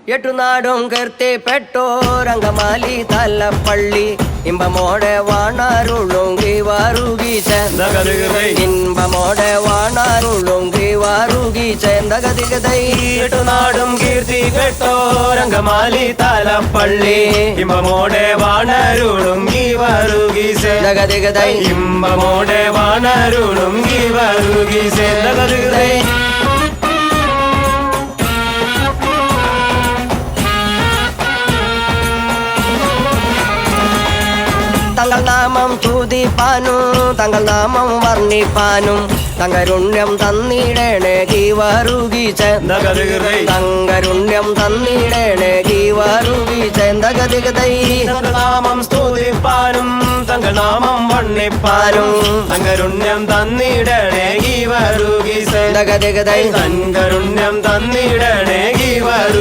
എട്ടുനാടും കീർത്തിപ്പെട്ടോരങ്കമാലി തലപ്പള്ളി ഇമ്പമോടെ വാണാരുളുങ്കി വാറുകി ഇമ്പമോടെ വാണാരുളുങ്കി വാറുകി ചേന്തകതികതൈ എട്ടുനാടും കീർത്തിപ്പെട്ടോരങ്കമാലി തലപ്പള്ളി ഇമ്പമോടെ വാണരുളുങ്കി വാറുകി ചേന്തകതികതൈ ഇമ്പമോടെ വാണരുളുങ്കി വാറുകി ചേന്തകതികതൈ തങ്ങൾ നാമം തുതിപ്പാനും തങ്ങൾ നാമം വർണ്ണിപ്പാനും തങ്കരുണ്യം തന്നിടേണേ ഗീവാറുകി തങ്കരുണ്യം തന്നിടേണേ ഗീവാറുകി ചേന്തകതികതൈ നാമം സ്തുതിപ്പാനും തങ്ങൾ നാമം വർണ്ണിപ്പാനും തങ്കരുണ്യം തന്നിടണേ ഗീവാറുകി ചേന്തകതികതൈ തങ്കരുണ്യം തന്നിടണേ ഗീവാരു